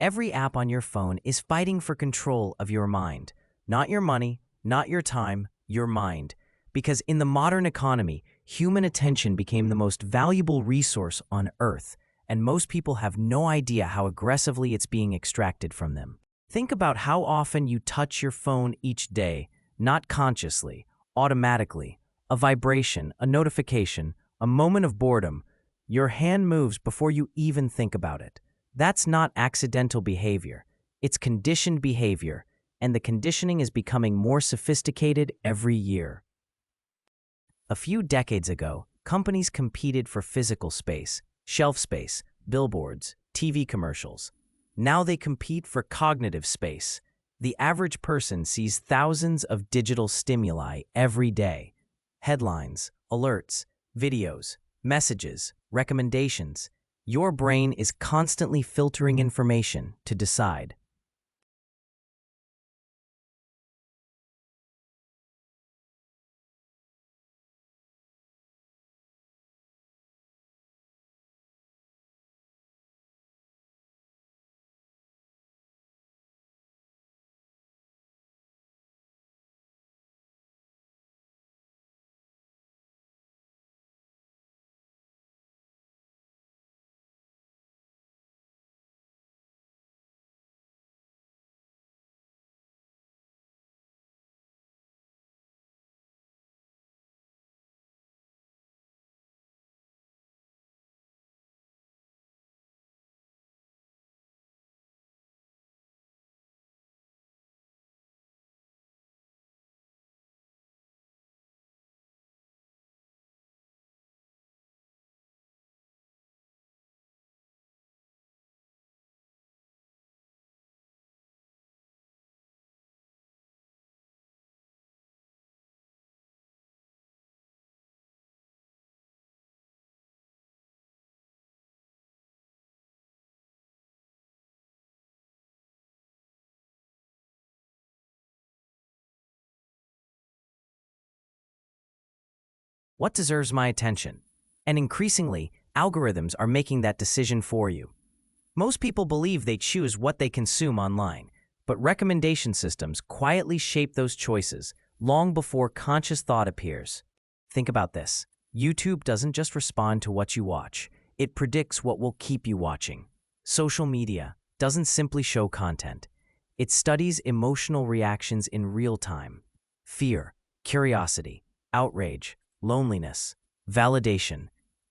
Every app on your phone is fighting for control of your mind. Not your money, not your time, your mind. Because in the modern economy, human attention became the most valuable resource on Earth, and most people have no idea how aggressively it's being extracted from them. Think about how often you touch your phone each day, not consciously, automatically. A vibration, a notification, a moment of boredom. Your hand moves before you even think about it. That's not accidental behavior. It's conditioned behavior, and the conditioning is becoming more sophisticated every year. A few decades ago, companies competed for physical space, shelf space, billboards, TV commercials. Now they compete for cognitive space. The average person sees thousands of digital stimuli every day. Headlines, alerts, videos, messages, recommendations. Your brain is constantly filtering information to decide. What deserves my attention? And increasingly, algorithms are making that decision for you. Most people believe they choose what they consume online, but recommendation systems quietly shape those choices long before conscious thought appears. Think about this. YouTube doesn't just respond to what you watch, it predicts what will keep you watching. Social media doesn't simply show content. It studies emotional reactions in real time. Fear, curiosity, outrage, loneliness, validation.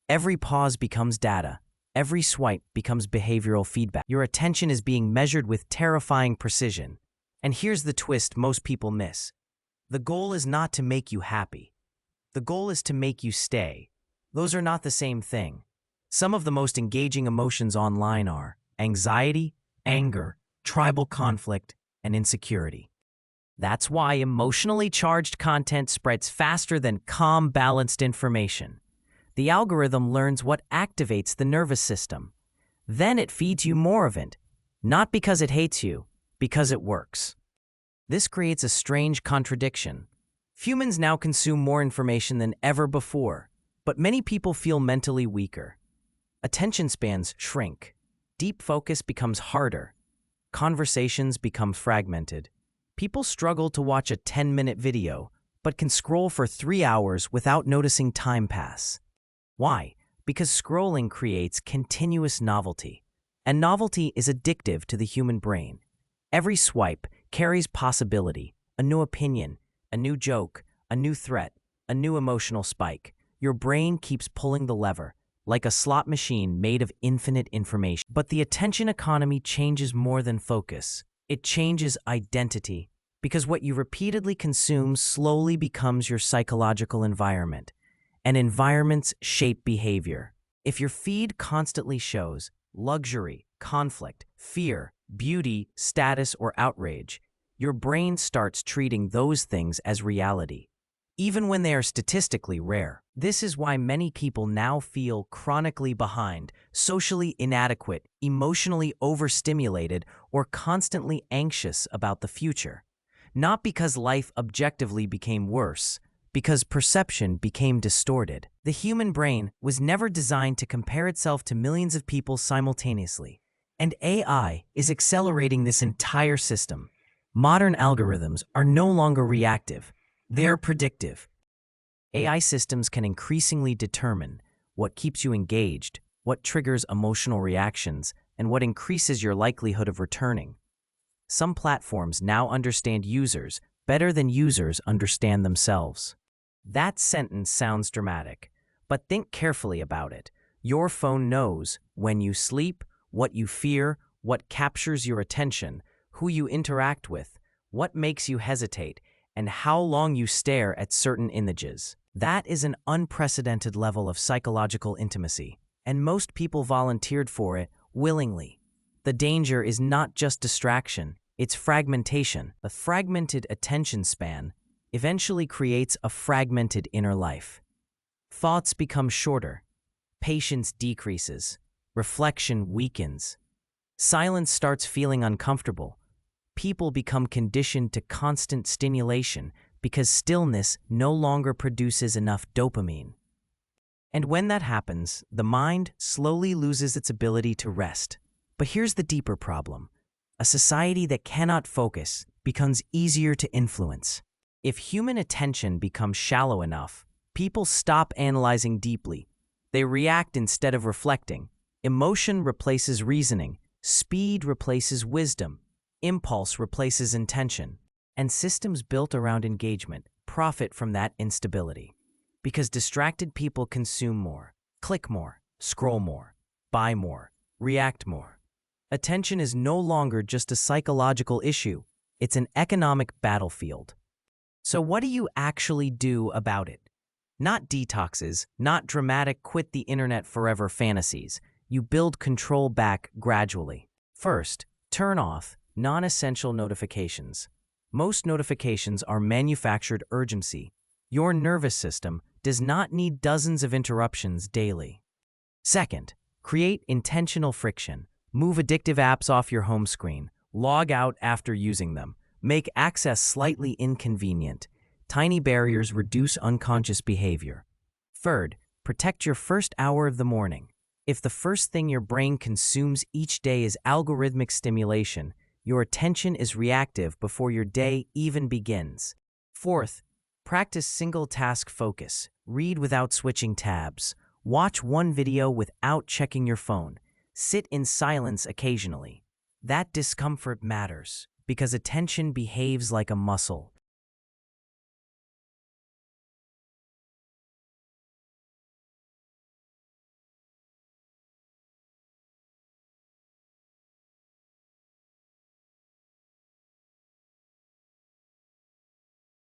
Every pause becomes data. Every swipe becomes behavioral feedback. Your attention is being measured with terrifying precision. And here's the twist most people miss. The goal is not to make you happy. The goal is to make you stay. Those are not the same thing. Some of the most engaging emotions online are anxiety, anger, tribal conflict, and insecurity. That's why emotionally charged content spreads faster than calm, balanced information. The algorithm learns what activates the nervous system. Then it feeds you more of it, not because it hates you, because it works. This creates a strange contradiction. Humans now consume more information than ever before, but many people feel mentally weaker. Attention spans shrink. Deep focus becomes harder. Conversations become fragmented. People struggle to watch a 10-minute video, but can scroll for 3 hours without noticing time pass. Why? Because scrolling creates continuous novelty, and novelty is addictive to the human brain. Every swipe carries possibility, a new opinion, a new joke, a new threat, a new emotional spike. Your brain keeps pulling the lever, like a slot machine made of infinite information. But the attention economy changes more than focus. It changes identity, because what you repeatedly consume slowly becomes your psychological environment, and environments shape behavior. If your feed constantly shows luxury, conflict, fear, beauty, status, or outrage, your brain starts treating those things as reality, even when they are statistically rare. This is why many people now feel chronically behind, socially inadequate, emotionally overstimulated, or constantly anxious about the future. Not because life objectively became worse, because perception became distorted. The human brain was never designed to compare itself to millions of people simultaneously. And AI is accelerating this entire system. Modern algorithms are no longer reactive, they're predictive. AI systems can increasingly determine what keeps you engaged, what triggers emotional reactions, and what increases your likelihood of returning. Some platforms now understand users better than users understand themselves. That sentence sounds dramatic, but think carefully about it. Your phone knows when you sleep, what you fear, what captures your attention, who you interact with, what makes you hesitate, and how long you stare at certain images. That is an unprecedented level of psychological intimacy, and most people volunteered for it willingly. The danger is not just distraction, it's fragmentation. A fragmented attention span eventually creates a fragmented inner life. Thoughts become shorter, patience decreases, reflection weakens, silence starts feeling uncomfortable. People become conditioned to constant stimulation because stillness no longer produces enough dopamine. And when that happens, the mind slowly loses its ability to rest. But here's the deeper problem. A society that cannot focus becomes easier to influence. If human attention becomes shallow enough, people stop analyzing deeply. They react instead of reflecting. Emotion replaces reasoning. Speed replaces wisdom. Impulse replaces intention. And systems built around engagement profit from that instability. Because distracted people consume more, click more, scroll more, buy more, react more. Attention is no longer just a psychological issue, it's an economic battlefield. So what do you actually do about it? Not detoxes, not dramatic quit the internet forever fantasies. You build control back gradually. First, turn off non-essential notifications. Most notifications are manufactured urgency. Your nervous system does not need dozens of interruptions daily. Second, create intentional friction. Move addictive apps off your home screen. Log out after using them. Make access slightly inconvenient. Tiny barriers reduce unconscious behavior. Third, protect your first hour of the morning. If the first thing your brain consumes each day is algorithmic stimulation, your attention is reactive before your day even begins. Fourth, practice single-task focus. Read without switching tabs. Watch one video without checking your phone. Sit in silence occasionally. That discomfort matters because attention behaves like a muscle.